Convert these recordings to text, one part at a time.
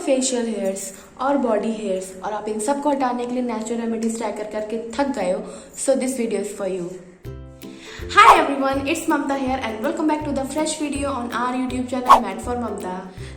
Facial hairs और body hairs और आप इन सब को हटाने के लिए नेचुरल रेमेडीज ट्राई करके थक गए हो, so this video is for you. Hi everyone, it's Mamta here and welcome back to the fresh video on our YouTube channel Made for Mamta.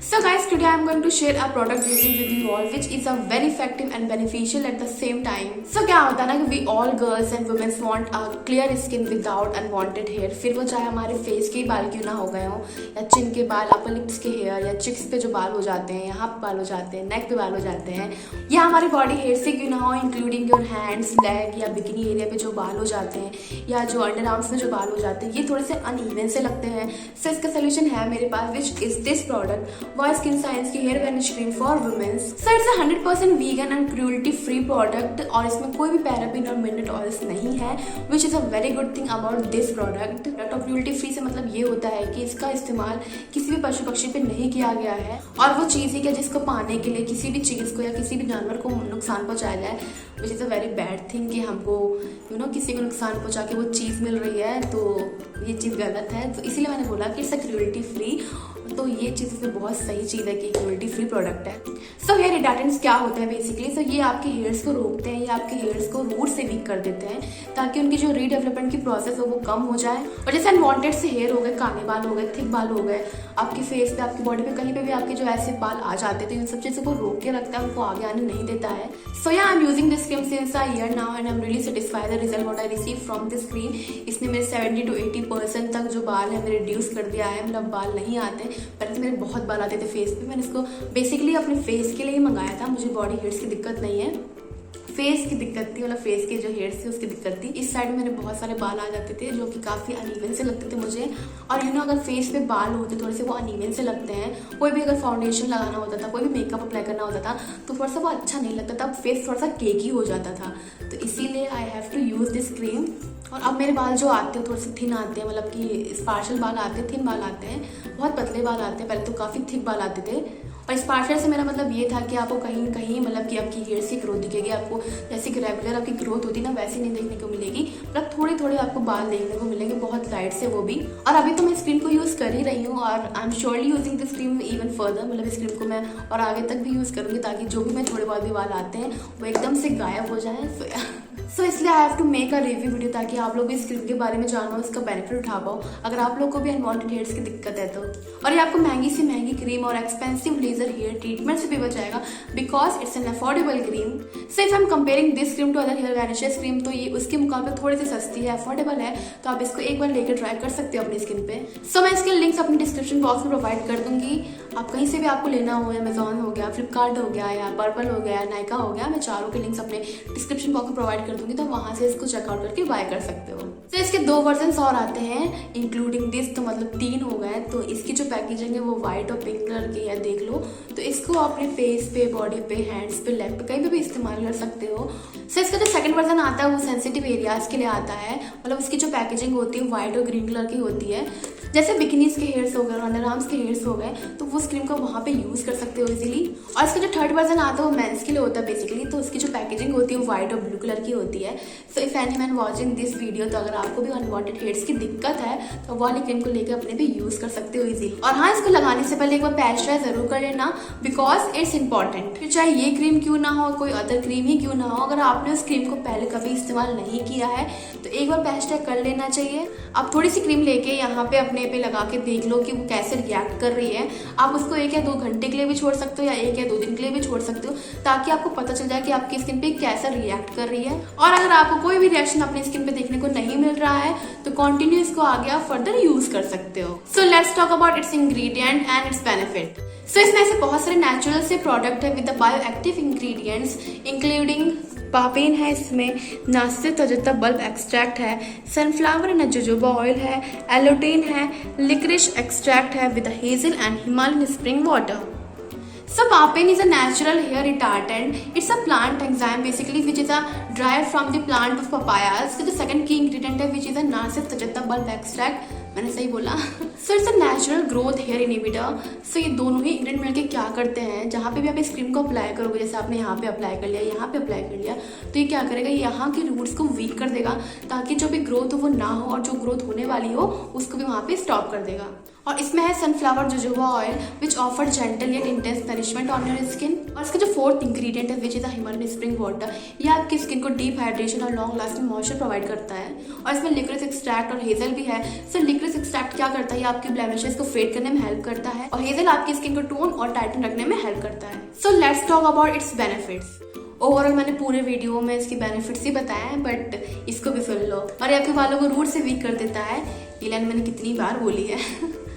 So guys, today I am going to share a product review with you all which is a very effective and beneficial at the same time. So क्या होता है ना कि we all girls and women want a clear skin without unwanted hair. फिर वो चाहे हमारे face के बाल क्यों ना हो गए हो या चिन के बाल, अपर लिप्स के हेयर या चिक्स पे जो बाल हो जाते हैं, यहाँ पे बाल हो जाते हैं, नेक पे बाल हो जाते हैं, या हमारे बॉडी हेयर से क्यों ना हो, इंक्लूडिंग योर हैंड्स, लेग या बिकिनी एरिया पे जो बाल हो जाते हैं या जो अंडर आर्म्स में जो बाल हो जाते हैं, ये थोड़े से अनइवन से लगते हैं. सो इसका सोल्यूशन है मेरे पास, which is this product Y skin science की hair vanish cream for womens. So it's 100% vegan and cruelty free product और इसमें कोई भी पैराबेन और मिनरल ऑयल्स नहीं है, which is a very good thing about this product. और cruelty free से मतलब ये होता है कि इसका इस्तेमाल किसी भी पशु पक्षी पे नहीं किया गया है और वो चीज़ ही जिसको पाने के लिए किसी भी चीज़ को या किसी भी जानवर को नुकसान पहुंचाया जाए, which is a very bad thing कि हमको किसी को नुकसान पहुंचा के वो चीज़ मिल रही है, तो ये चीज़ गलत है. तो इसीलिए मैंने बोला कि इट्स अ क्रूएल्टी फ्री. तो ये चीज़ इसमें बहुत सही चीज़ है कि क्रूएल्टी फ्री प्रोडक्ट है. सो हेयर रिडार्टेंट्स क्या होते हैं बेसिकली? सो ये आपके हेयर्स को रोकते हैं, ये आपके हेयर्स को रूट से वीक कर देते हैं ताकि उनकी जो रीडेवलपमेंट की प्रोसेस हो वो कम हो जाए. और जैसे अनवांटेड से हेयर हो गए, काले बाल हो गए, थिक बाल हो गए, आपके फेस पे, आपकी बॉडी पे कहीं पे भी आपके जो ऐसे बाल आ जाते थे, इन सब चीज़ों को रोक के रखता है, उनको आगे आने नहीं देता है. सो या I am using this cream since a year now and I am really satisfied the result what I receive from this cream. इसने मेरे 70 to 80% तक जो बाल है मेरे रिड्यूस कर दिया है. मतलब बाल नहीं आते, पहले तो मेरे बहुत बाल आते थे फेस पे. मैंने इसको बेसिकली अपने फेस के लिए ही मंगाया था, मुझे बॉडी हेयर्स की दिक्कत नहीं है, फेस की दिक्कत थी, मतलब फेस के जो हेयर्स थे उसकी दिक्कत थी. इस साइड में मेरे बहुत सारे बाल आ जाते थे जो कि काफ़ी अनइवन से लगते थे मुझे. और अगर फेस पे बाल होते थोड़े से वो अनइवन से लगते हैं, कोई भी अगर फाउंडेशन लगाना होता था, कोई भी मेकअप अप्लाई करना होता था तो थोड़ा सा वो अच्छा नहीं लगता था, फेस थोड़ा सा केकी हो जाता था. तो इसीलिए I have to use this cream. और अब मेरे बाल जो आते हैं थोड़े से थिन आते हैं, मतलब कि स्पार्शल बाल आते हैं, थिन बाल आते हैं, बहुत पतले बाल आते हैं. पहले तो काफ़ी थिक बाल आते थे. और स्पार्शल से मेरा मतलब ये था कि आपको कहीं कहीं मतलब कि आपकी हेयर की ग्रोथ दिखेगी, आपको जैसे कि रेगुलर आपकी ग्रोथ होती ना वैसी नहीं देखने को मिलेगी, मतलब थोड़े थोड़े आपको बाल देखने को मिलेंगे, बहुत लाइट से वो भी. और अभी तो मैं इस क्रीम को यूज़ कर ही रही हूँ और I am surely using this cream even further. मतलब इस क्रीम को मैं और आगे तक भी यूज़ करूँगी ताकि जो भी मैं थोड़े बहुत भी बाल आते हैं वो एकदम से गायब हो जाए. सो इसलिए I have to make a review video ताकि आप लोग भी इस क्रीम के बारे में जानो, इसका बेनिफिट उठा पाओ अगर आप लोग को भी अनवांटेड हेयर्स की दिक्कत है तो. और ये आपको महंगी से महंगी क्रीम और एक्सपेंसिव लेजर हेयर ट्रीटमेंट से भी बचाएगा because it's an affordable cream. So if I am comparing this cream to other hair vanishes cream, तो ये उसके मुकाबले थोड़ी सी सस्ती है, अफोर्डेबल है, तो आप इसको एक बार लेकर ट्राई कर सकते हो अपनी स्किन पे. सो मैं इसके लिंक्स अपनी डिस्क्रिप्शन बॉक्स में प्रोवाइड कर दूंगी. आप कहीं से भी आपको लेना हो, अमेजॉन हो गया, फ्लिपकार्ट हो गया या पर्पल हो गया, नायका हो गया, मैं चारों के लिंक्स अपने डिस्क्रिप्शन बॉक्स में प्रोवाइड कर दूंगी, तो वहाँ से इसको चेकआउट करके बाय कर सकते हो. तो इसके 2 वर्जन और आते हैं इंक्लूडिंग दिस, तो मतलब 3 हो गए. तो इसकी जो पैकेजिंग है वो व्हाइट और पिंक कलर की है, देख लो. तो इसको अपने फेस पे, बॉडी पे, हैंड्स पे, लेग पे कहीं पे भी इस्तेमाल कर सकते हो. सो इसका जो सेकंड वर्जन आता है वो सेंसिटिव एरियाज के लिए आता है. मतलब इसकी जो पैकेजिंग होती है व्हाइट और ग्रीन कलर की होती है. जैसे बिकिनीज के हेयर्स हो गए, अंडर आर्म्स के हेयर्स हो गए, तो वो क्रीम को वहाँ पे यूज़ कर सकते हो इजीली. और इसका जो थर्ड वर्जन आता है वो मेंस के लिए होता है बेसिकली. तो उसकी जो पैकेजिंग होती है वो व्हाइट और ब्लू कलर की होती है. So if any man watching this video, तो अगर आपको भी अनवांटेड हेयर्स की दिक्कत है तो वाली क्रीम को लेकर अपने भी यूज़ कर सकते हो इजीली. और हाँ, इसको लगाने से पहले एक बार पैच ट्राई जरूर कर लेना बिकॉज इट्स इंपॉर्टेंट. फिर चाहे ये क्रीम क्यों ना हो, कोई अदर क्रीम ही क्यों ना हो, अगर आपने उस क्रीम को पहले कभी इस्तेमाल नहीं किया है तो एक बार पैच ट्राई कर लेना चाहिए. आप थोड़ी सी क्रीम लेके यहाँ पे अपने पे लगा के देख लो कि वो कैसे रिएक्ट कर रही है. आप उसको 1 या 2 घंटे के लिए भी छोड़ सकते हो या 1 या 2 दिन के लिए भी छोड़ सकते हो ताकि आपको पता चल जाए कि आपकी स्किन पे कैसा रिएक्ट कर रही है. और अगर आपको कोई भी रिएक्शन अपनी स्किन पे देखने को नहीं मिल रहा है तो कंटिन्यू इसको आगे आप फर्दर यूज कर सकते हो. So let's talk about its ingredient and its benefit. So इसमें ऐसे बहुत सारे नेचुरल से प्रोडक्ट है with the bio active ingredients including papain है, इसमें नासिक तजता बल्ब एक्सट्रैक्ट है, सनफ्लावर एंड जोजोबा ऑयल है, एलोटेन है, लिक्रिश एक्सट्रैक्ट है with hazel and Himalayan spring water. So papain is a natural hair retardant. It's a plant enzyme basically which is derived from the plant of papayas. So the second key ingredient है which is a नासिक तजता bulb extract. मैंने सही बोला. So it's a natural growth hair inhibitor. सो ये दोनों ही ingredient मिलकर क्या करते हैं, जहाँ पे भी आप इस क्रीम को अप्लाई करोगे, जैसे आपने यहाँ पे अप्लाई कर लिया, यहाँ पे अप्लाई कर लिया, तो ये क्या करेगा, यहाँ की रूट्स को वीक कर देगा ताकि जो भी ग्रोथ हो वो ना हो और जो ग्रोथ होने वाली हो उसको भी वहाँ पे स्टॉप कर देगा. और इसमें है sunflower jojoba oil which offer gentle yet intense nourishment on your skin. और इसका जो फोर्थ इंग्रेडिएंट है which is Himalayan spring water, ये आपकी स्किन को डीप हाइड्रेशन और लॉन्ग लास्टिंग मॉइस्चर प्रोवाइड करता है। और इसमें लिक्रिस एक्सट्रैक्ट और हेजल भी है। सो लिक्रिस एक्सट्रैक्ट क्या करता है, ये आपकी ब्लेमिशेस को फेड करने में हेल्प करता है और हेजल आपकी स्किन को टोन और टाइटन रखने में हेल्प करता है। सो let's talk about it's benefits. Overall मैंने पूरे वीडियो में इसकी बेनिफिट्स ही बताए हैं, बट इसको भी सुन लो। और ये आपके बालों को रूट से वीक कर देता है, ये लाइन मैंने कितनी बार बोली है।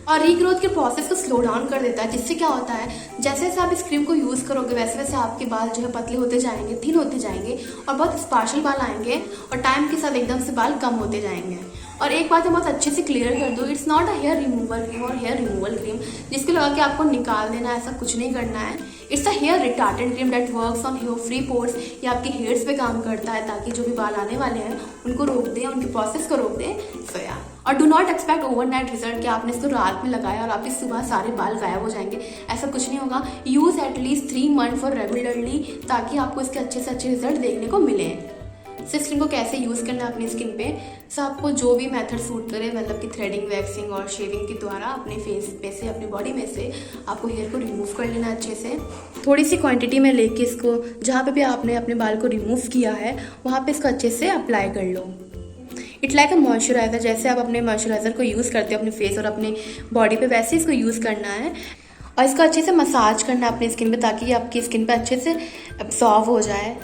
और रीग्रोथ के प्रोसेस को स्लो डाउन कर देता है, जिससे क्या होता है जैसे जैसे आप इस क्रीम को यूज़ करोगे वैसे वैसे आपके बाल जो है पतले होते जाएंगे, थिन होते जाएंगे और बहुत स्पार्शल बाल आएंगे और टाइम के साथ एकदम से बाल कम होते जाएंगे। और एक बात मैं बहुत अच्छे से क्लियर कर दूँ, it's not a hair remover cream और हेयर रिमूवल क्रीम जिसको लगा कि आपको निकाल देना, ऐसा कुछ नहीं करना है। It's a hair retardant cream that works on hair free pores. ये आपके हेयर्स पे काम करता है ताकि जो भी बाल आने वाले हैं उनको रोक दे, उनके प्रोसेस को रोक दे। सो या, और do not expect overnight result कि आपने इसको रात में लगाया और आपके सुबह सारे बाल गायब हो जाएंगे, ऐसा कुछ नहीं होगा। Use at least 3 month for regularly ताकि आपको इसके अच्छे से अच्छे रिजल्ट देखने को मिले। इस क्रीम को कैसे यूज़ करना है अपनी स्किन पे, सो आपको जो भी मेथड सूट करे, मतलब कि थ्रेडिंग, वैक्सिंग और शेविंग के द्वारा अपने फेस पे से, अपनी बॉडी में से आपको हेयर को रिमूव कर लेना अच्छे से। थोड़ी सी क्वांटिटी में लेके इसको जहाँ पे भी आपने अपने बाल को रिमूव किया है वहाँ पे इसको अच्छे से अप्लाई कर लो। इट्स लाइक अ मॉइस्चराइज़र, जैसे आप अपने मॉइस्चराइज़र को यूज़ करते हो अपने फेस और अपने बॉडी पे, वैसे इसको यूज़ करना है और इसको अच्छे से मसाज करना है अपनी स्किन पे ताकि ये आपकी स्किन पे अच्छे से अब्सॉर्ब हो जाए।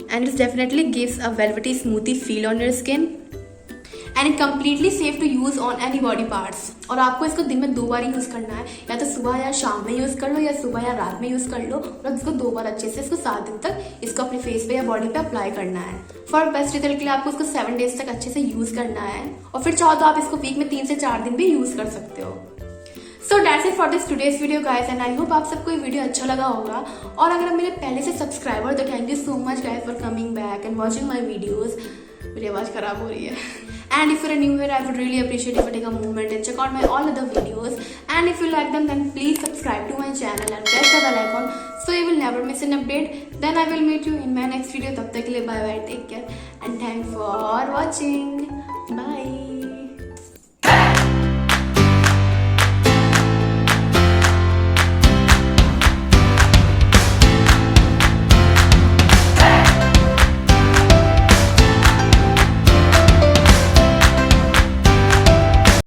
And it definitely gives a velvety smoothie feel on your skin and it completely safe to use on any body parts। और आपको इसको दिन में 2 बार ही यूज़ करना है, या तो सुबह या शाम में यूज़ कर लो या सुबह या रात में यूज़ कर लो। और इसको 2 बार अच्छे से इसको 7 दिन तक इसको अपने फेस पे या बॉडी पे अप्लाई करना है। फॉर बेस्ट रिजल्ट के लिए आपको इसको 7 डेज तक अच्छे से यूज़ करना है और फिर चाहो तो आप इसको वीक में 3 से 4 दिन भी यूज़ कर सकते हो। So that's it for this today's video guys and I hope आप सबको ये वीडियो अच्छा लगा होगा। और अगर आप मेरे पहले से सब्सक्राइबर तो thank you so much guys for coming back and watching my videos. मेरी आवाज़ खराब हो रही है। And if you're new here, I would really appreciate if you take a moment and check out my all other videos. And if you like them, then please subscribe to my channel and press the bell icon so you will never miss an update. Then I will meet you in my next video. तब तक के लिए bye bye, take care and thanks for watching. Bye.